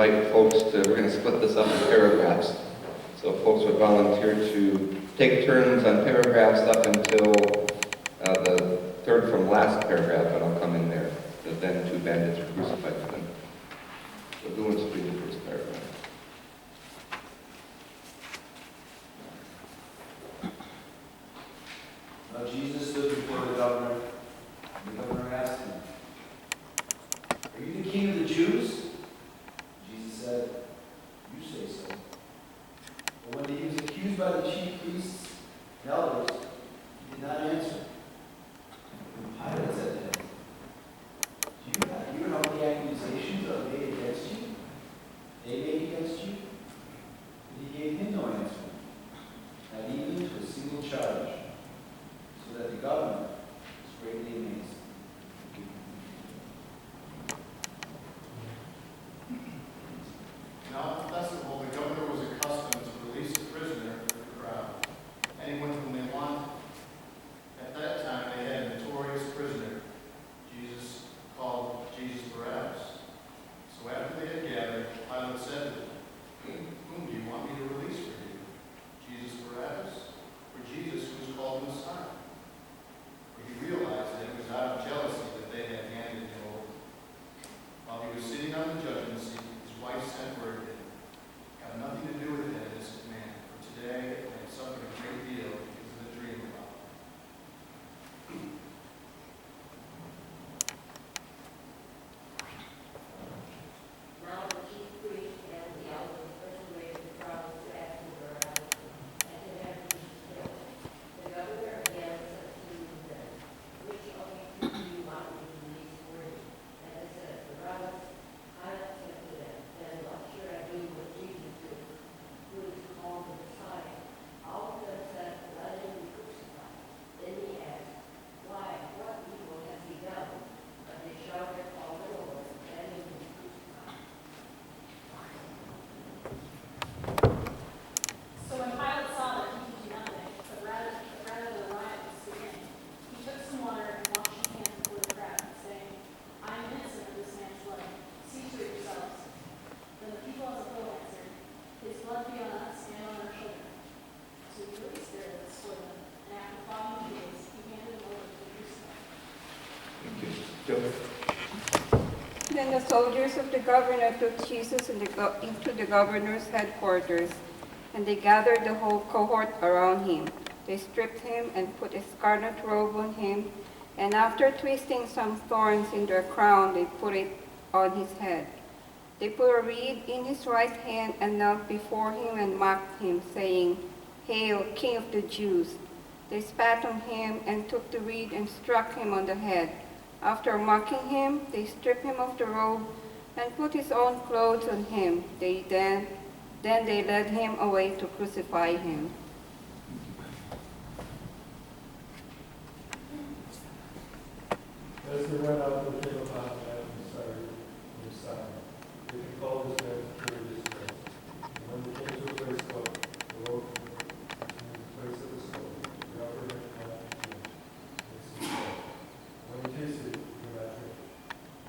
invite folks to, we're going to split this up in paragraphs. So if folks would volunteer to take turns on paragraphs up until the third from last paragraph, and I'll come in there. Then 2 bandits were crucified with him. So who wants to read the first paragraph? Now Jesus stood before the governor, and the governor asked him, "Are you the king of the Jews?" Jesus said, "You say so." But when he was accused by the chief priests and elders, he did not answer. And Pilate said to him, "Do you not hear how many accusations are made against you? They made against you?" But he gave him no answer, not even to a single charge, so that the governor was greatly amazed. Now at the festival, the governor was accustomed to release a prisoner for the crowd, anyone whom they wanted. At that time, they had a notorious prisoner, called Jesus Barabbas. So after they had gathered, Pilate said to them, "Whom do you want me to release for you? Jesus Barabbas, or Jesus who is called Messiah?" For he realized that it was out of jealousy that they had handed him over. While he was sitting on the judgment seat, his wife sent word to him, "Have nothing to do with him in this man, for today I have suffered a great deal because of the dream about him." Now the chief priest and the elders persuaded the crowd to ask him Barabbas and to have Jesus killed. The governor again said to them, "Which of you do you want me to release for you?" And they said, "Barabbas." Pilate said to them, "Then what should I do with Jesus who is called the Messiah?" All of them said, "Let him be crucified." Then he asked, "Why? What evil has he done?" But they shouted all the more, "Let him be crucified." So when Pilate saw that he could do nothing, but rather the riot was beginning, he took some water and washed his hands before the crowd, saying, "I am innocent of this man's blood. See to it yourselves." Then the people as a whole answered, "His blood be on us and on our children." So he released Barabbas for them, and after flogging Jesus, he handed him over to the crucified. Thank you. Joe? Then the soldiers of the governor took Jesus into the governor's headquarters, and they gathered the whole cohort around him. They stripped him and put a scarlet robe on him, and after twisting some thorns in their crown, they put it on his head. They put a reed in his right hand and knelt before him and mocked him, saying, "Hail, King of the Jews!" They spat on him and took the reed and struck him on the head. After mocking him, they stripped him of the robe and put his own clothes on him. Then they led him away to crucify him. As they went out, they came upon a man who started in his side. They called his name to carry his grave. And when they came to a place called the road, in the place of the skull, the upper hand cut off the flesh, and it ceased. When he tasted it, he could not drink.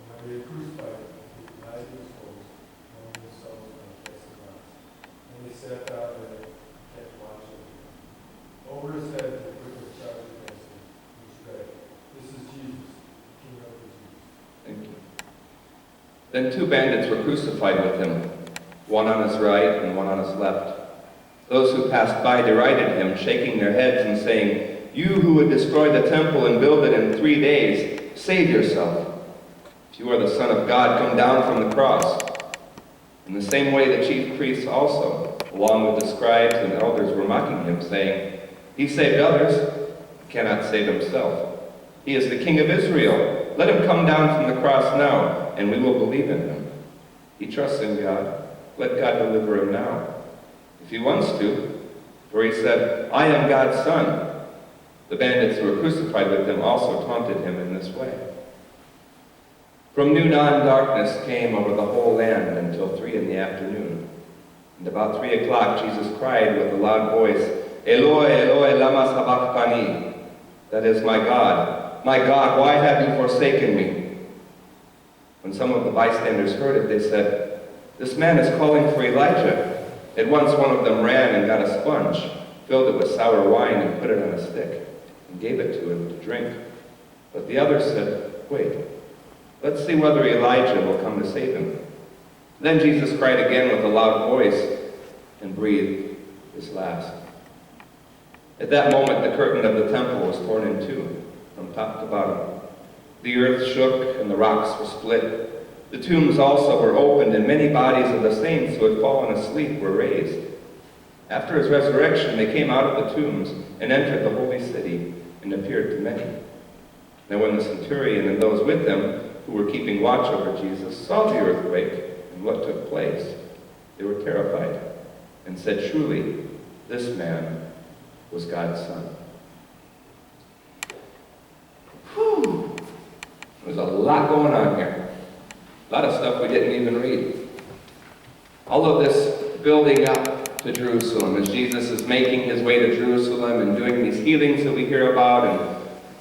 And when they had crucified him, he denied his clothes, knowing themselves on the place of God. And they sat down there and kept watch over him. Over his head, they put a charge against him, which read, "This is Jesus, King of the Jews." Thank you. Then 2 bandits were crucified with him, one on his right and one on his left. Those who passed by derided him, shaking their heads and saying, "You who would destroy the temple and build it in 3 days, save yourself. If you are the Son of God, come down from the cross." In the same way the chief priests also, along with the scribes and elders, were mocking him, saying, "He saved others, he cannot save himself. He is the King of Israel. Let him come down from the cross now, and we will believe in him. He trusts in God. Let God deliver him now, if he wants to. For he said, 'I am God's son.'" The bandits who were crucified with him also taunted him in this way. From noon on, darkness came over the whole land until 3 p.m. And about 3 o'clock, Jesus cried with a loud voice, "Eloi, Eloi, lama sabachthani?" That is, my God, why have you forsaken me?" When some of the bystanders heard it, they said, This man is calling for Elijah." At once one of them ran and got a sponge, filled it with sour wine, and put it on a stick, and gave it to him to drink. But the others said, "Wait, let's see whether Elijah will come to save him." Then Jesus cried again with a loud voice and breathed his last. At that moment, the curtain of the temple was torn in two, from top to bottom. The earth shook and the rocks were split. The tombs also were opened, and many bodies of the saints who had fallen asleep were raised. After his resurrection, they came out of the tombs and entered the holy city and appeared to many. Now when the centurion and those with him who were keeping watch over Jesus saw the earthquake and what took place, they were terrified and said, "Truly, this man was God's Son." Whew! There's a lot going on here. A lot of stuff we didn't even read. All of this building up to Jerusalem as Jesus is making his way to Jerusalem and doing these healings that we hear about, and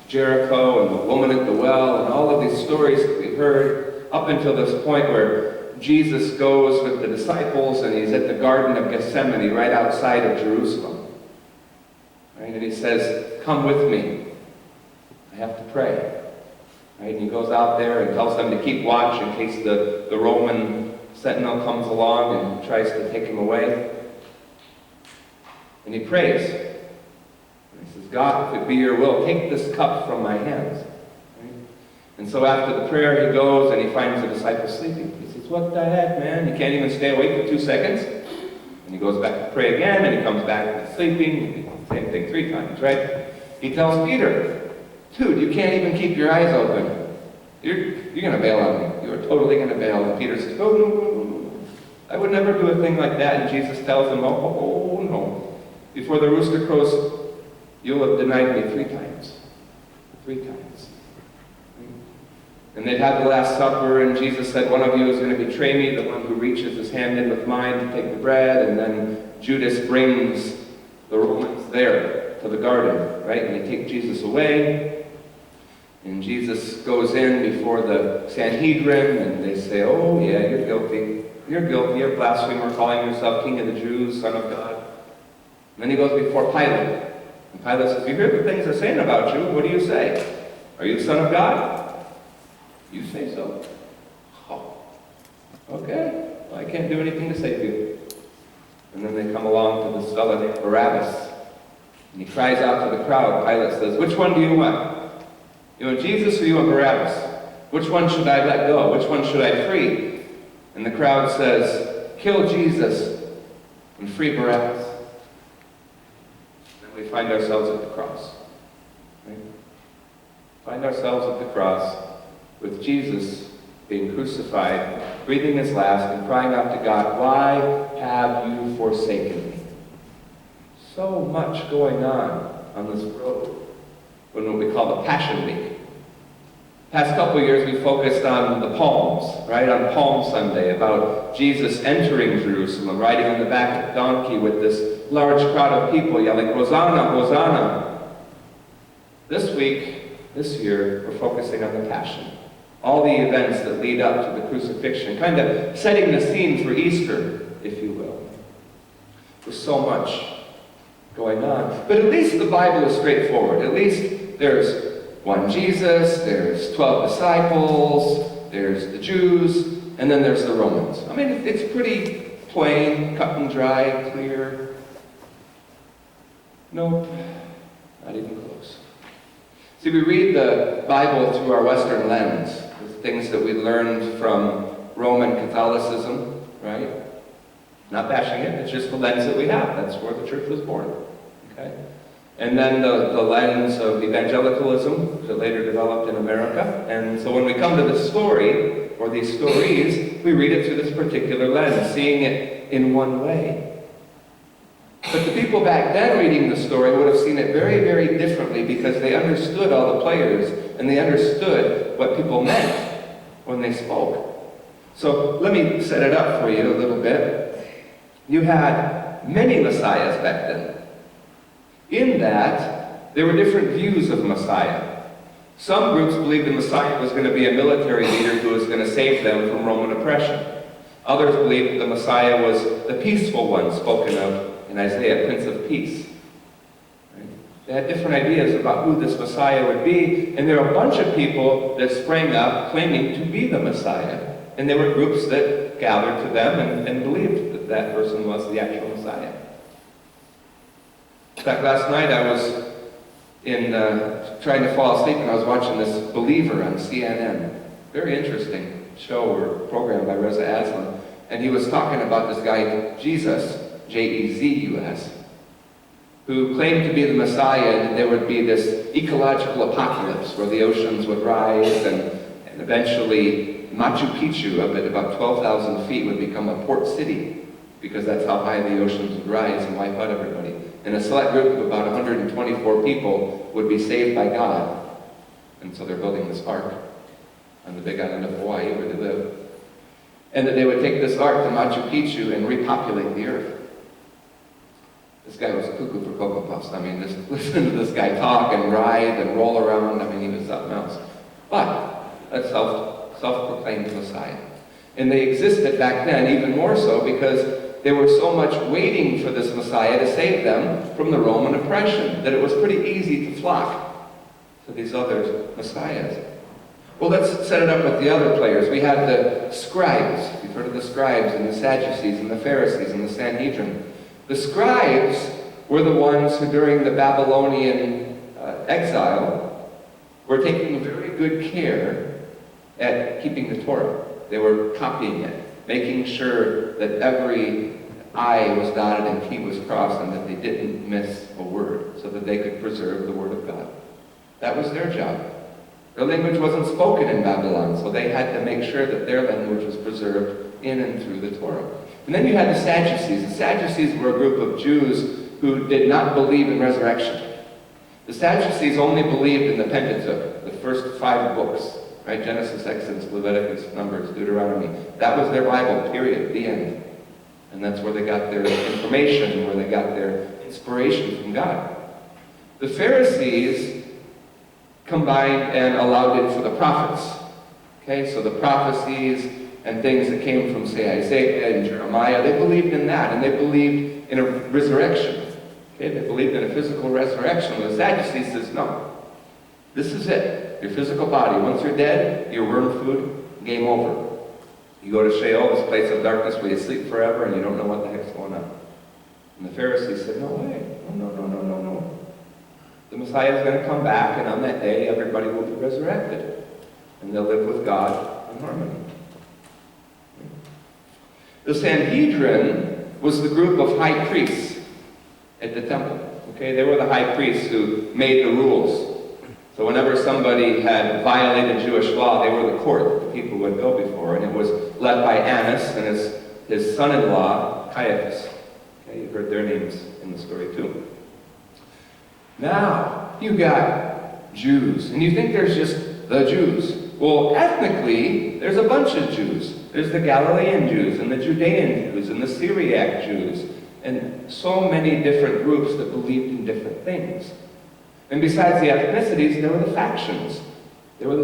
Jericho and the woman at the well, and all of these stories that we heard up until this point where Jesus goes with the disciples and he's at the Garden of Gethsemane right outside of Jerusalem. Right? And he says, "Come with me. I have to pray." Right? And he goes out there and tells them to keep watch in case the Roman sentinel comes along and tries to take him away. And he prays. And he says, "God, if it be your will, take this cup from my hands." Right? And so after the prayer, he goes and he finds the disciples sleeping. He says, "What the heck, man? You can't even stay awake for 2 seconds?" And he goes back to pray again, and he comes back and he's sleeping. Same thing 3 times, right? He tells Peter, "Dude, you can't even keep your eyes open. You're going to bail on me. You are totally going to bail." And Peter says, "Oh, no. I would never do a thing like that." And Jesus tells him, oh, no. "Before the rooster crows, you'll have denied me 3 times. 3 times. And they'd have the Last Supper, and Jesus said, "One of you is going to betray me, the one who reaches his hand in with mine to take the bread." And then Judas brings the Romans there to the garden, right? And they take Jesus away. And Jesus goes in before the Sanhedrin, and they say, "Oh, yeah, you're guilty. You're guilty. You're a blasphemer, calling yourself King of the Jews, Son of God." And then he goes before Pilate. And Pilate says, "You hear the things they're saying about you. What do you say? Are you the Son of God?" "You say so." "Oh, okay. Well, I can't do anything to save you." And then they come along to this fellow named Barabbas. And he cries out to the crowd. Pilate says, "Which one do you want? You want Jesus or you want Barabbas? Which one should I let go? Which one should I free?" And the crowd says, "Kill Jesus and free Barabbas." Then we find ourselves at the cross. Right? Find ourselves at the cross with Jesus being crucified, breathing his last, and crying out to God, "Why have you forsaken me?" So much going on this road when what we call the Passion Week. Past couple of years we focused on the Palms, right? On Palm Sunday, about Jesus entering Jerusalem, riding on the back of a donkey with this large crowd of people yelling, "Hosanna, Hosanna." This week, this year, we're focusing on the Passion. All the events that lead up to the crucifixion, kind of setting the scene for Easter, if you will. There's so much going on. But at least the Bible is straightforward. At least there's one Jesus, there's 12 disciples, there's the Jews, and then there's the Romans. I mean, it's pretty plain, cut and dry, clear. Nope, not even close. See, we read the Bible through our Western lens, the things that we learned from Roman Catholicism, right? Not bashing it, it's just the lens that we have. That's where the church was born. Okay? And then the lens of evangelicalism that later developed in America. And so when we come to this story, or these stories, we read it through this particular lens, seeing it in one way. But the people back then reading the story would have seen it very, very differently, because they understood all the players, and they understood what people meant when they spoke. So let me set it up for you a little bit. You had many messiahs back then. In that, there were different views of Messiah. Some groups believed the Messiah was going to be a military leader who was going to save them from Roman oppression. Others believed that the Messiah was the peaceful one spoken of in Isaiah, Prince of Peace. Right? They had different ideas about who this Messiah would be, and there were a bunch of people that sprang up claiming to be the Messiah. And there were groups that gathered to them and believed that that person was the actual Messiah. In fact, last night I was trying to fall asleep, and I was watching this Believer on CNN. Very interesting show or program by Reza Aslan. And he was talking about this guy, Jesus, J-E-Z-U-S, who claimed to be the Messiah, and there would be this ecological apocalypse where the oceans would rise, and eventually Machu Picchu, up at about 12,000 feet, would become a port city, because that's how high the oceans would rise and wipe out everybody. And a select group of about 124 people would be saved by God. And so they're building this ark on the big island of Hawaii where they live. And that they would take this ark to Machu Picchu and repopulate the earth. This guy was cuckoo for Cocoa Puffs. I mean, just listen to this guy talk and writhe and roll around. I mean, he was something else. But a self-proclaimed Messiah. And they existed back then even more so because they were so much waiting for this Messiah to save them from the Roman oppression that it was pretty easy to flock to these other messiahs. Well, let's set it up with the other players. We had the scribes. You've heard of the scribes and the Sadducees and the Pharisees and the Sanhedrin. The scribes were the ones who, during the Babylonian exile, were taking very good care at keeping the Torah. They were copying it, making sure that every I was dotted and T was crossed, and that they didn't miss a word, so that they could preserve the Word of God. That was their job. Their language wasn't spoken in Babylon, so they had to make sure that their language was preserved in and through the Torah. And then you had the Sadducees. The Sadducees were a group of Jews who did not believe in resurrection. The Sadducees only believed in the Pentateuch, the first 5 books, right? Genesis, Exodus, Leviticus, Numbers, Deuteronomy. That was their Bible, period, the end. And that's where they got their information, where they got their inspiration from God. The Pharisees combined and allowed it for the prophets. Okay, so the prophecies and things that came from, say, Isaiah and Jeremiah, they believed in that, and they believed in a resurrection. Okay, they believed in a physical resurrection. The Sadducees says, no, this is it. Your physical body. Once you're dead, you're worm food, game over. You go to Sheol, this place of darkness where you sleep forever and you don't know what the heck's going on. And the Pharisees said, no way. No. The Messiah is going to come back, and on that day, everybody will be resurrected. And they'll live with God in harmony. The Sanhedrin was the group of high priests at the temple. Okay, they were the high priests who made the rules. So whenever somebody had violated Jewish law, they were the court that the people would go before. And it was led by Annas and his son-in-law, Caiaphas. Okay, you've heard their names in the story too. Now, you got Jews. And you think there's just the Jews. Well, ethnically, there's a bunch of Jews. There's the Galilean Jews and the Judean Jews and the Syriac Jews. And so many different groups that believed in different things. And besides the ethnicities, there were the factions. There were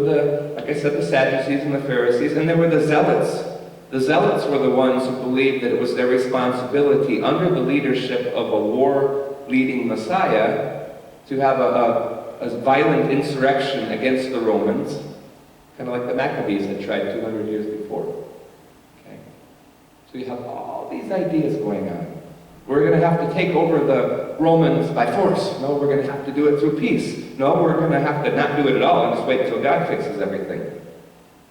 like I said, the Sadducees and the Pharisees, and there were the Zealots. The Zealots were the ones who believed that it was their responsibility under the leadership of a war-leading Messiah to have a violent insurrection against the Romans, kind of like the Maccabees had tried 200 years before. Okay? So you have all these ideas going on. We're going to have to take over the Romans by force. No, we're going to have to do it through peace. No, we're going to have to not do it at all and just wait until God fixes everything.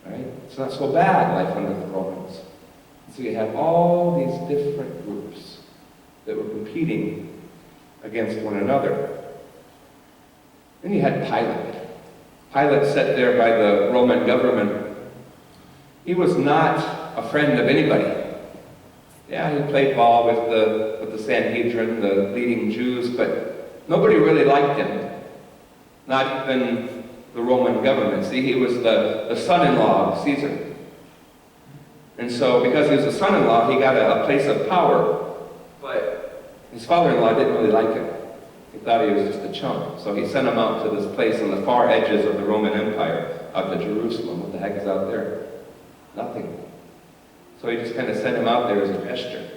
Right? It's not so bad, life under the Romans. So you have all these different groups that were competing against one another. Then you had Pilate. Pilate sat there by the Roman government. He was not a friend of anybody. Yeah, he played ball with the Sanhedrin, the leading Jews, but nobody really liked him. Not even the Roman government. See, he was the son-in-law of Caesar. And so, because he was the son-in-law, he got a place of power. But his father-in-law didn't really like him. He thought he was just a chump. So he sent him out to this place on the far edges of the Roman Empire, out to Jerusalem. What the heck is out there? Nothing. So he just kind of sent him out there as a gesture.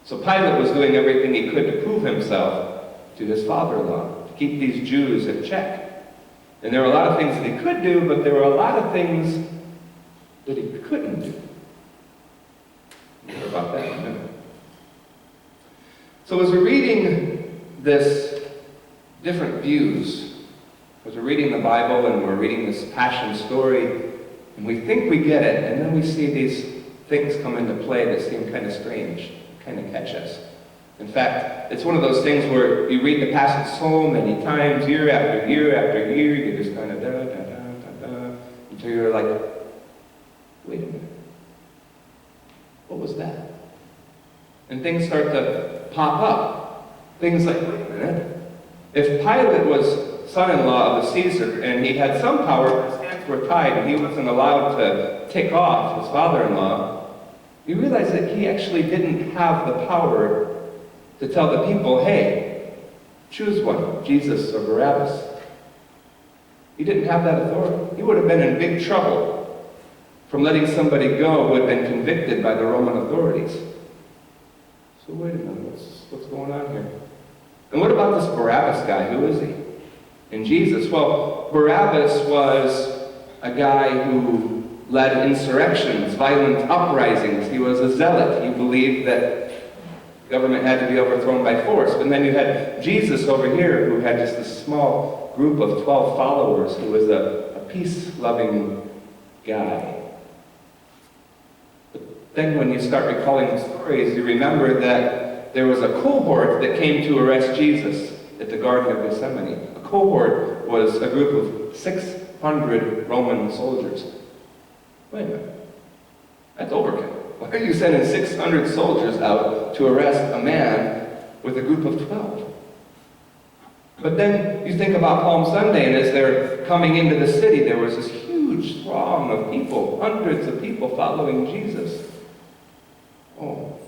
So Pilate was doing everything he could to prove himself to his father-in-law, to keep these Jews in check. And there were a lot of things that he could do, but there were a lot of things that he couldn't do. We'll hear about that in a minute. So as we're reading this different views, as we're reading the Bible and we're reading this passion story, and we think we get it, and then we see these things come into play that seem kind of strange, kind of catch us. In fact, it's one of those things where you read the passage so many times, year after year after year, you just kind of until you're like, wait a minute, what was that? And things start to pop up. Things like, wait a minute, if Pilate was son-in-law of the Caesar and he had some power, his hands were tied and he wasn't allowed to take off his father-in-law, you realize that he actually didn't have the power to tell the people, hey, choose one, Jesus or Barabbas. He didn't have that authority. He would have been in big trouble from letting somebody go who had been convicted by the Roman authorities. So wait a minute, what's going on here? And what about this Barabbas guy? Who is he? And Jesus? Well, Barabbas was a guy who led insurrections, violent uprisings. He was a zealot. He believed that government had to be overthrown by force. And then you had Jesus over here who had just a small group of 12 followers who was a peace-loving guy. But then when you start recalling the stories, you remember that there was a cohort that came to arrest Jesus at the Garden of Gethsemane. A cohort was a group of 600 Roman soldiers. Wait a minute. That's overkill. Why are you sending 600 soldiers out to arrest a man with a group of 12? But then you think about Palm Sunday, and as they're coming into the city, there was this huge throng of people, hundreds of people following Jesus. Oh,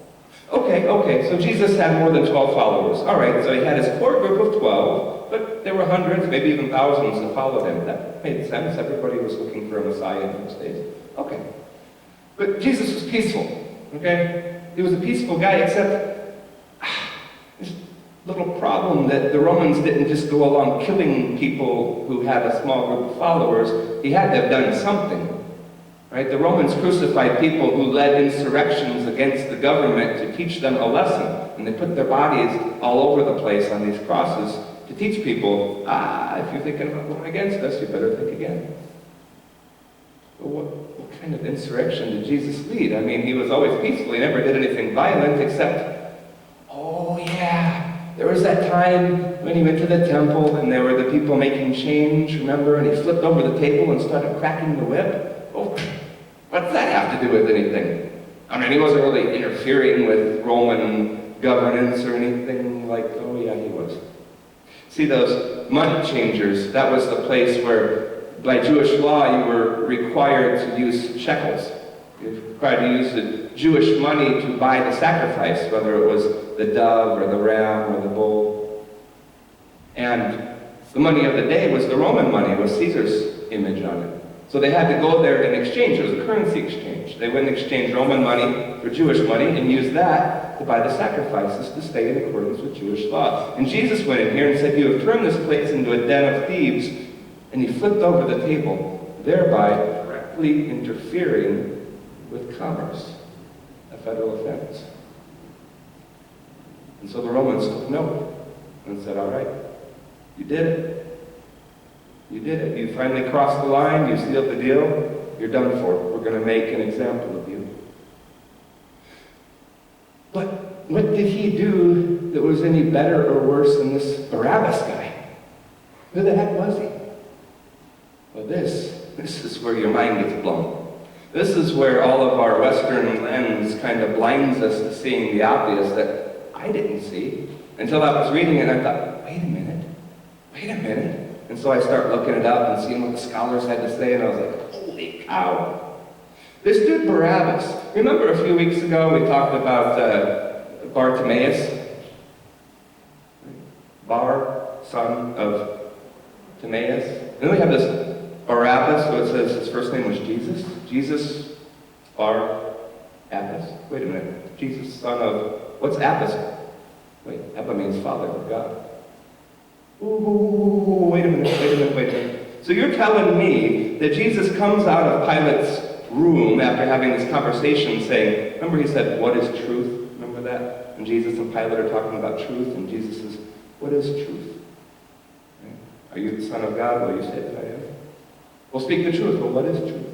okay, so Jesus had more than 12 followers. All right, so he had his core group of 12, but there were hundreds, maybe even thousands that followed him. That made sense. Everybody was looking for a Messiah in those days. Okay. But Jesus was peaceful, okay? He was a peaceful guy, except this little problem that the Romans didn't just go along killing people who had a small group of followers. He had to have done something. Right? The Romans crucified people who led insurrections against the government to teach them a lesson. And they put their bodies all over the place on these crosses to teach people, if you're thinking about going against us, you better think again. But what kind of insurrection did Jesus lead? I mean, he was always peaceful. He never did anything violent except, there was that time when he went to the temple and there were the people making change, remember? And he flipped over the table and started cracking the whip. Oh, what does that have to do with anything? I mean, he wasn't really interfering with Roman governance or anything like, he was. See, those money changers, that was the place where, by Jewish law, you were required to use shekels. You were required to use the Jewish money to buy the sacrifice, whether it was the dove or the ram or the bull. And the money of the day was the Roman money, with Caesar's image on it. So they had to go there and exchange. It was a currency exchange. They went and exchanged Roman money for Jewish money and used that to buy the sacrifices to stay in accordance with Jewish law. And Jesus went in here and said, "You have turned this place into a den of thieves." And he flipped over the table, thereby directly interfering with commerce, a federal offense. And so the Romans took note and said, all right, you did it. You did it. You finally crossed the line. You sealed the deal. You're done for. We're going to make an example of you. But what did he do that was any better or worse than this Barabbas guy? Who the heck was he? Well, this is where your mind gets blown. This is where all of our Western lens kind of blinds us to seeing the obvious that I didn't see until I was reading it and I thought, wait a minute. And so I start looking it up and seeing what the scholars had to say, and I was like, holy cow. This dude Barabbas, remember a few weeks ago we talked about Bartimaeus? Bar, son of Timaeus. And then we have this Barabbas, so it says his first name was Jesus. Jesus, Bar, Apis? Wait a minute. Jesus, son of... What's Apis? Wait, Abba means father of God. Ooh, wait a minute. So you're telling me that Jesus comes out of Pilate's room after having this conversation saying, remember he said, what is truth? Remember that? And Jesus and Pilate are talking about truth, and Jesus says, what is truth? Right? Are you the Son of God? Well, you say that I am. Well, speak the truth. Well, what is truth?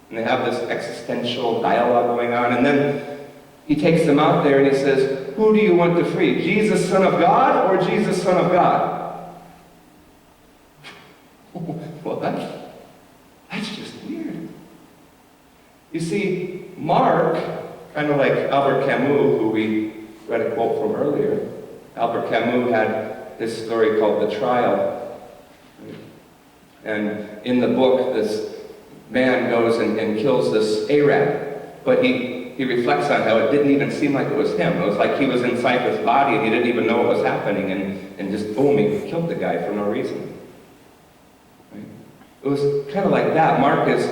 And they have this existential dialogue going on, and then he takes them out there and he says, who do you want to free? Jesus, Son of God, or Jesus, Son of God? Well, that's just weird. You see, Mark, kind of like Albert Camus, who we read a quote from earlier, Albert Camus had this story called The Trial. And in the book, this man goes and kills this Arab, but he reflects on how it didn't even seem like it was him. It was like he was inside this body and he didn't even know what was happening, and just boom, he killed the guy for no reason. Right? It was kind of like that. Mark is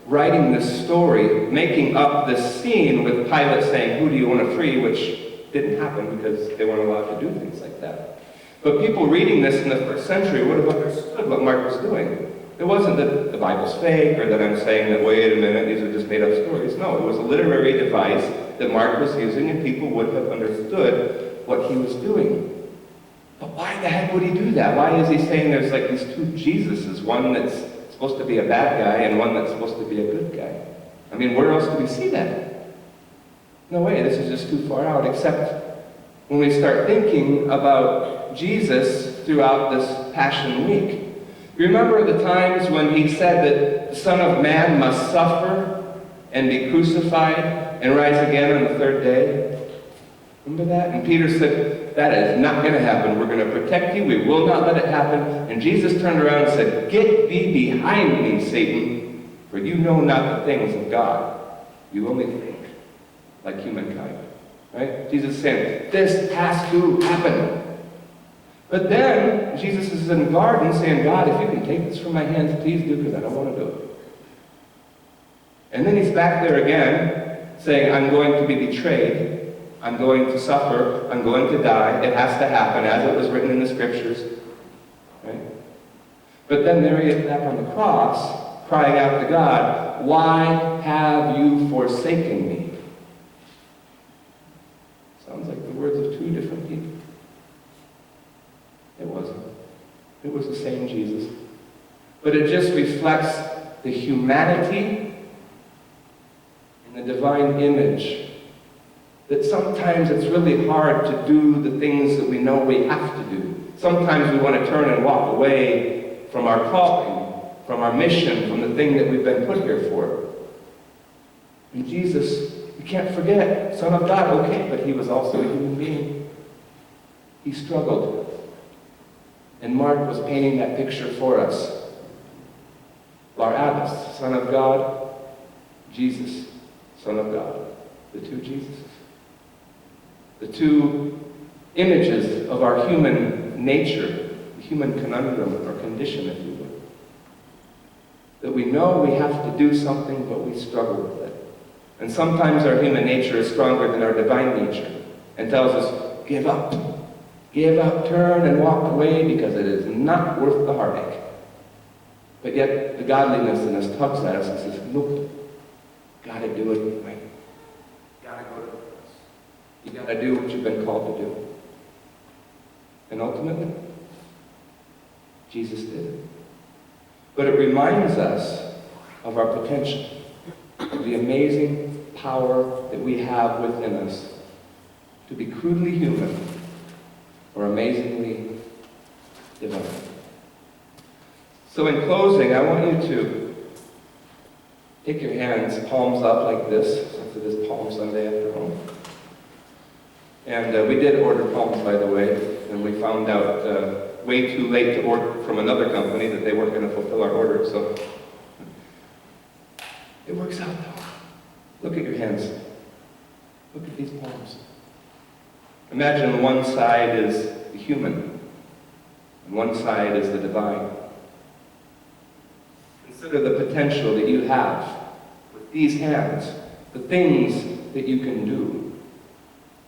writing this story, making up this scene with Pilate saying, who do you want to free, which didn't happen because they weren't allowed to do things like that. But people reading this in the first century would have understood what Mark was doing. It wasn't that the Bible's fake, or that I'm saying that, wait a minute, these are just made-up stories. No, it was a literary device that Mark was using, and people would have understood what he was doing. But why the heck would he do that? Why is he saying there's like these two Jesuses, one that's supposed to be a bad guy and one that's supposed to be a good guy? I mean, where else do we see that? No way, this is just too far out, except when we start thinking about Jesus throughout this Passion Week. Remember the times when he said that the Son of Man must suffer and be crucified and rise again on the third day? Remember that? And Peter said, that is not going to happen. We're going to protect you. We will not let it happen. And Jesus turned around and said, get thee behind me, Satan, for you know not the things of God. You only think like humankind. Right? Jesus is saying, this has to happen. But then, Jesus is in the garden saying, God, if you can take this from my hands, please do, because I don't want to do it. And then he's back there again, saying, I'm going to be betrayed. I'm going to suffer. I'm going to die. It has to happen, as it was written in the Scriptures. Right? But then there he is back on the cross, crying out to God, why have you forsaken me? Sounds like the words of two different people. It wasn't. It was the same Jesus. But it just reflects the humanity and the divine image. That sometimes it's really hard to do the things that we know we have to do. Sometimes we want to turn and walk away from our calling, from our mission, from the thing that we've been put here for. And Jesus, you can't forget, Son of God, okay, but he was also a human being. He struggled. And Mark was painting that picture for us. Barabbas, Son of God, Jesus, Son of God. The two Jesuses. The two images of our human nature, the human conundrum or condition, if you will. That we know we have to do something, but we struggle with it. And sometimes our human nature is stronger than our divine nature and tells us, give up. Give up, turn, and walk away because it is not worth the heartache. But yet, the godliness in us tugs at us and says, look, gotta do it, right? Gotta go to the cross. You gotta do what you've been called to do. And ultimately, Jesus did it. But it reminds us of our potential, of the amazing power that we have within us to be crudely human or amazingly divine. So in closing, I want you to take your hands, palms up like this, since it is Palm Sunday after home. And we did order palms, by the way, and we found out way too late to order from another company that they weren't going to fulfill our order, so it works out though. Look at your hands. Look at these palms. Imagine one side is the human, and one side is the divine. Consider the potential that you have with these hands, the things that you can do,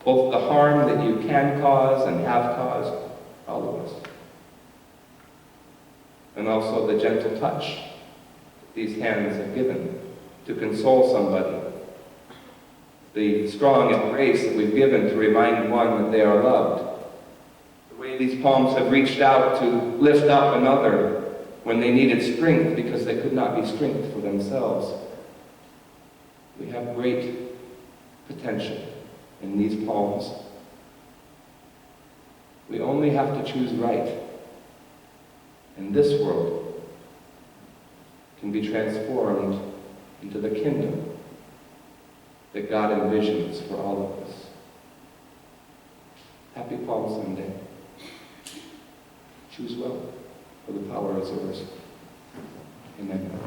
both the harm that you can cause and have caused, all of us, and also the gentle touch that these hands have given to console somebody, the strong embrace that we've given to remind one that they are loved, the way these palms have reached out to lift up another when they needed strength because they could not be strength for themselves. We have great potential in these palms. We only have to choose right, and this world can be transformed into the kingdom that God envisions for all of us. Happy Palm Sunday. Choose well, for the power is yours. Amen.